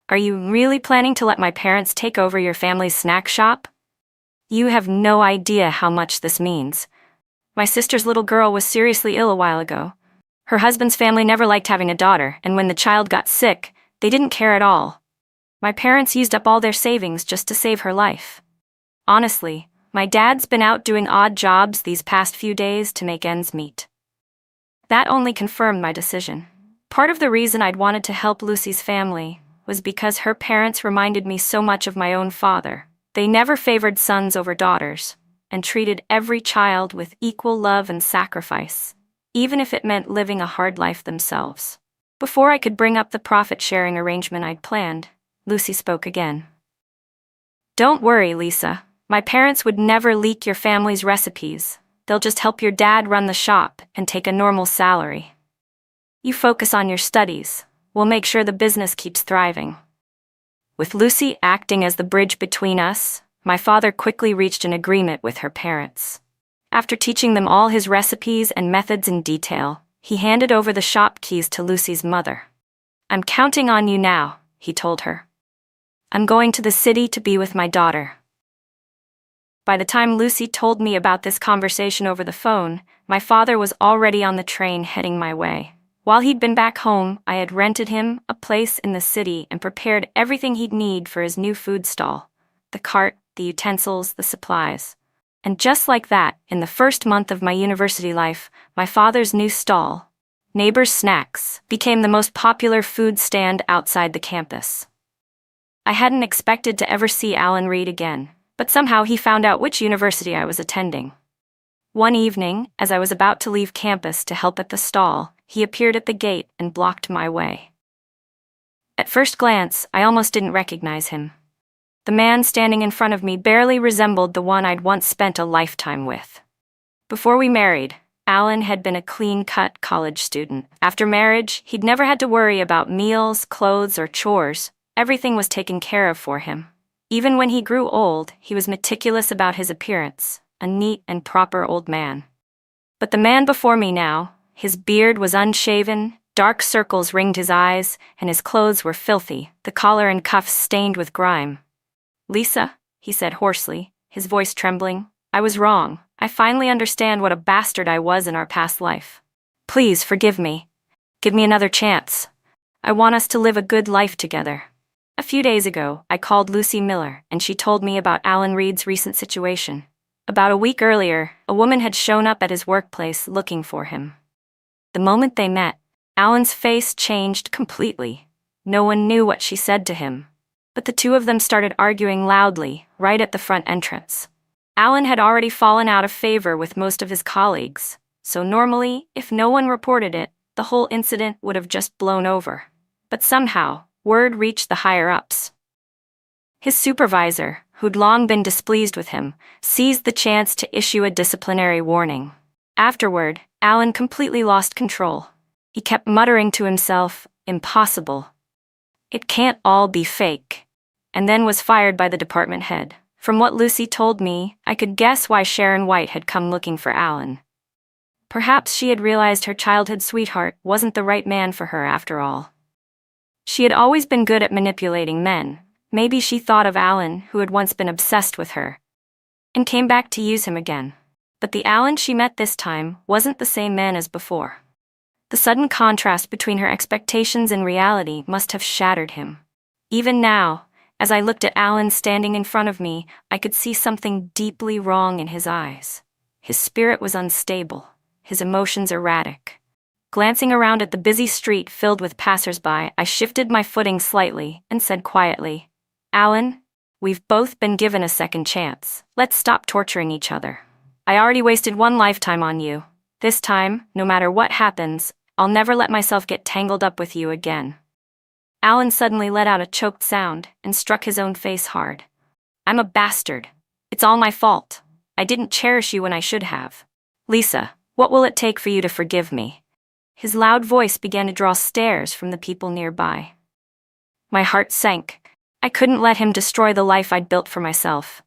Are you really planning to let my parents take over your family's snack shop? You have no idea how much this means. My sister's little girl was seriously ill a while ago. Her husband's family never liked having a daughter, and when the child got sick, they didn't care at all. My parents used up all their savings just to save her life. Honestly, my dad's been out doing odd jobs these past few days to make ends meet." That only confirmed my decision. Part of the reason I'd wanted to help Lucy's family was because her parents reminded me so much of my own father. They never favored sons over daughters, and treated every child with equal love and sacrifice, even if it meant living a hard life themselves. Before I could bring up the profit-sharing arrangement I'd planned, Lucy spoke again. "Don't worry, Lisa. My parents would never leak your family's recipes. they'll just help your dad run the shop and take a normal salary. You focus on your studies. We'll make sure the business keeps thriving." With Lucy acting as the bridge between us, my father quickly reached an agreement with her parents. After teaching them all his recipes and methods in detail, he handed over the shop keys to Lucy's mother. "I'm counting on you now," he told her. "I'm going to the city to be with my daughter." By the time Lucy told me about this conversation over the phone, my father was already on the train heading my way. While he'd been back home, I had rented him a place in the city and prepared everything he'd need for his new food stall: the cart, the utensils, the supplies. And just like that, in the first month of my university life, my father's new stall, Neighbor's Snacks, became the most popular food stand outside the campus. I hadn't expected to ever see Alan Reed again, but somehow he found out which university I was attending. One evening, as I was about to leave campus to help at the stall, he appeared at the gate and blocked my way. At first glance, I almost didn't recognize him. The man standing in front of me barely resembled the one I'd once spent a lifetime with. Before we married, Alan had been a clean-cut college student. After marriage, he'd never had to worry about meals, clothes, or chores. Everything was taken care of for him. Even when he grew old, he was meticulous about his appearance, a neat and proper old man. But the man before me now, his beard was unshaven, dark circles ringed his eyes, and his clothes were filthy, the collar and cuffs stained with grime. "Lisa," he said hoarsely, his voice trembling, "I was wrong. I finally understand what a bastard I was in our past life. Please forgive me. Give me another chance. I want us to live a good life together." A few days ago, I called Lucy Miller, and she told me about Alan Reed's recent situation. About a week earlier, a woman had shown up at his workplace looking for him. The moment they met, Alan's face changed completely. No one knew what she said to him, but the two of them started arguing loudly, right at the front entrance. Alan had already fallen out of favor with most of his colleagues, so normally, if no one reported it, the whole incident would have just blown over. But somehow, word reached the higher-ups. His supervisor, who'd long been displeased with him, seized the chance to issue a disciplinary warning. Afterward, Alan completely lost control. He kept muttering to himself, "Impossible. It can't all be fake," and then was fired by the department head. From what Lucy told me, I could guess why Sharon White had come looking for Alan. Perhaps she had realized her childhood sweetheart wasn't the right man for her after all. She had always been good at manipulating men. Maybe she thought of Alan, who had once been obsessed with her, and came back to use him again. But the Alan she met this time wasn't the same man as before. The sudden contrast between her expectations and reality must have shattered him. Even now, as I looked at Alan standing in front of me, I could see something deeply wrong in his eyes. His spirit was unstable, his emotions erratic. Glancing around at the busy street filled with passers-by, I shifted my footing slightly and said quietly, "Alan, we've both been given a second chance. Let's stop torturing each other. I already wasted one lifetime on you. This time, no matter what happens, I'll never let myself get tangled up with you again." Alan suddenly let out a choked sound and struck his own face hard. "I'm a bastard. It's all my fault. I didn't cherish you when I should have. Lisa, what will it take for you to forgive me?" His loud voice began to draw stares from the people nearby. My heart sank. I couldn't let him destroy the life I'd built for myself.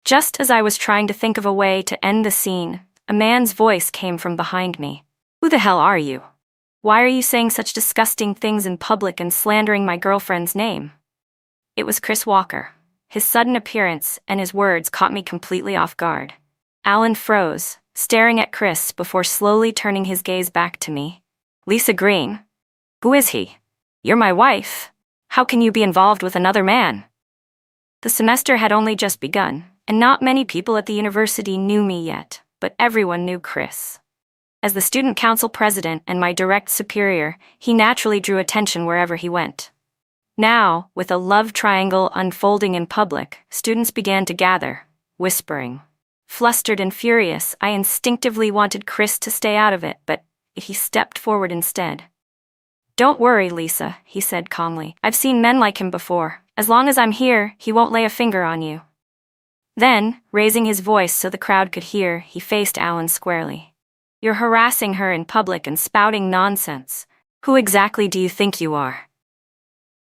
Just as I was trying to think of a way to end the scene, a man's voice came from behind me. "Who the hell are you? Why are you saying such disgusting things in public and slandering my girlfriend's name?" It was Chris Walker. His sudden appearance and his words caught me completely off guard. Alan froze, staring at Chris before slowly turning his gaze back to me. "Lisa Green? Who is he? You're my wife. How can you be involved with another man?" The semester had only just begun, and not many people at the university knew me yet, but everyone knew Chris. As the student council president and my direct superior, he naturally drew attention wherever he went. Now, with a love triangle unfolding in public, students began to gather, whispering. Flustered and furious, I instinctively wanted Chris to stay out of it, but he stepped forward instead. "Don't worry, Lisa," he said calmly. "I've seen men like him before. As long as I'm here, he won't lay a finger on you." Then, raising his voice so the crowd could hear, he faced Alan squarely. "You're harassing her in public and spouting nonsense. Who exactly do you think you are?"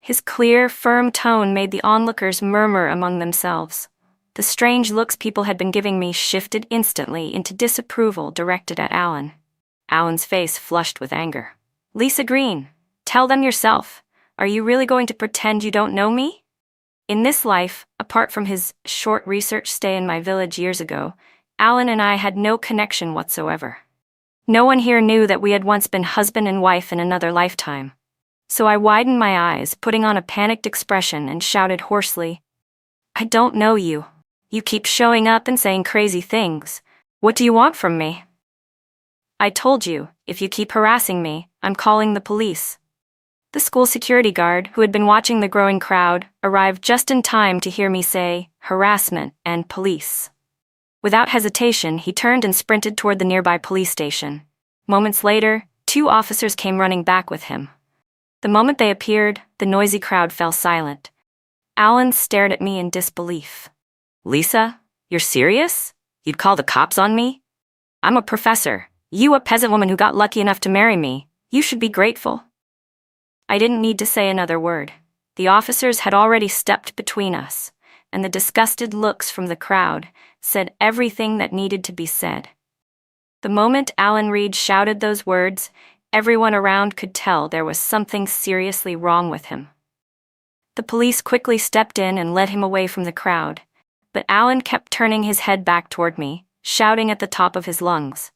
His clear, firm tone made the onlookers murmur among themselves. The strange looks people had been giving me shifted instantly into disapproval directed at Alan. Alan's face flushed with anger. "Lisa Green, tell them yourself. Are you really going to pretend you don't know me?" In this life, apart from his short research stay in my village years ago, Alan and I had no connection whatsoever. No one here knew that we had once been husband and wife in another lifetime. So I widened my eyes, putting on a panicked expression, and shouted hoarsely, "I don't know you. You keep showing up and saying crazy things. What do you want from me?" "I told you, if you keep harassing me, I'm calling the police." The school security guard, who had been watching the growing crowd, arrived just in time to hear me say, "harassment" and "police." Without hesitation, he turned and sprinted toward the nearby police station. Moments later, 2 officers came running back with him. The moment they appeared, the noisy crowd fell silent. Alan stared at me in disbelief. "Lisa, you're serious? You'd call the cops on me? I'm a professor. You a peasant woman who got lucky enough to marry me. You should be grateful." I didn't need to say another word. The officers had already stepped between us, and the disgusted looks from the crowd said everything that needed to be said. The moment Alan Reed shouted those words, everyone around could tell there was something seriously wrong with him. The police quickly stepped in and led him away from the crowd, but Alan kept turning his head back toward me, shouting at the top of his lungs,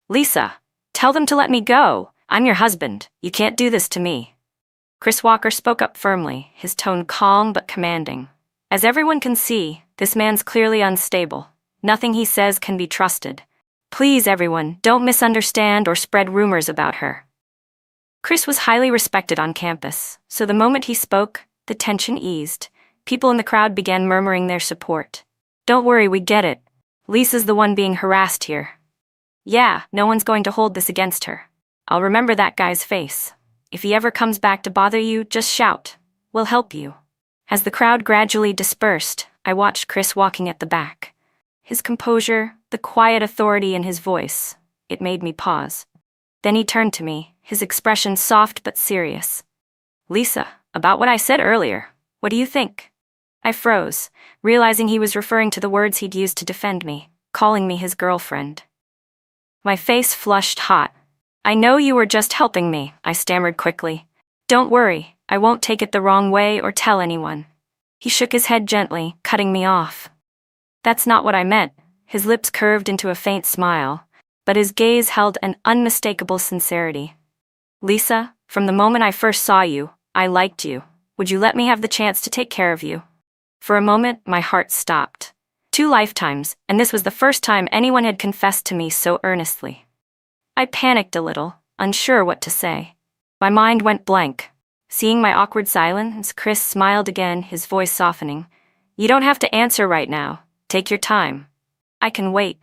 "Lisa, tell them to let me go. I'm your husband. You can't do this to me." Chris Walker spoke up firmly, his tone calm but commanding. "As everyone can see, this man's clearly unstable. Nothing he says can be trusted. Please, everyone, don't misunderstand or spread rumors about her." Chris was highly respected on campus, so the moment he spoke, the tension eased. People in the crowd began murmuring their support. "Don't worry, we get it. Lisa's the one being harassed here. Yeah, no one's going to hold this against her. I'll remember that guy's face. If he ever comes back to bother you, just shout. We'll help you." As the crowd gradually dispersed, I watched Chris walking at the back. His composure, the quiet authority in his voice, it made me pause. Then he turned to me, his expression soft but serious. "Lisa, about what I said earlier, what do you think?" I froze, realizing he was referring to the words he'd used to defend me, calling me his girlfriend. My face flushed hot. "I know you were just helping me," I stammered quickly. "Don't worry, I won't take it the wrong way or tell anyone." He shook his head gently, cutting me off. "That's not what I meant." His lips curved into a faint smile, but his gaze held an unmistakable sincerity. "Lisa, from the moment I first saw you, I liked you. Would you let me have the chance to take care of you?" For a moment, my heart stopped. 2 lifetimes, and this was the first time anyone had confessed to me so earnestly. I panicked a little, unsure what to say. My mind went blank. Seeing my awkward silence, Chris smiled again, his voice softening. "You don't have to answer right now. Take your time. I can wait."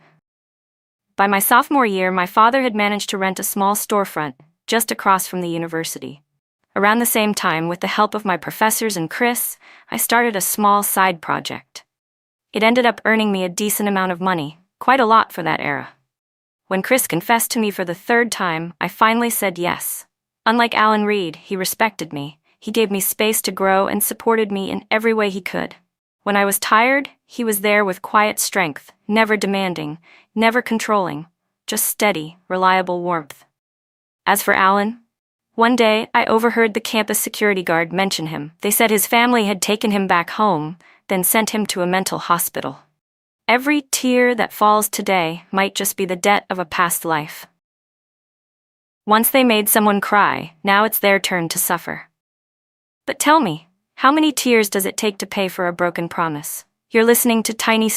By my sophomore year, my father had managed to rent a small storefront just across from the university. Around the same time, with the help of my professors and Chris, I started a small side project. It ended up earning me a decent amount of money, quite a lot for that era. When Chris confessed to me for the 3rd time, I finally said yes. Unlike Alan Reed, he respected me. He gave me space to grow and supported me in every way he could. When I was tired, he was there with quiet strength, never demanding, never controlling, just steady, reliable warmth. As for Alan, one day I overheard the campus security guard mention him. They said his family had taken him back home, then sent him to a mental hospital. Every tear that falls today might just be the debt of a past life. Once they made someone cry, now it's their turn to suffer. But tell me, how many tears does it take to pay for a broken promise? You're listening to Tiny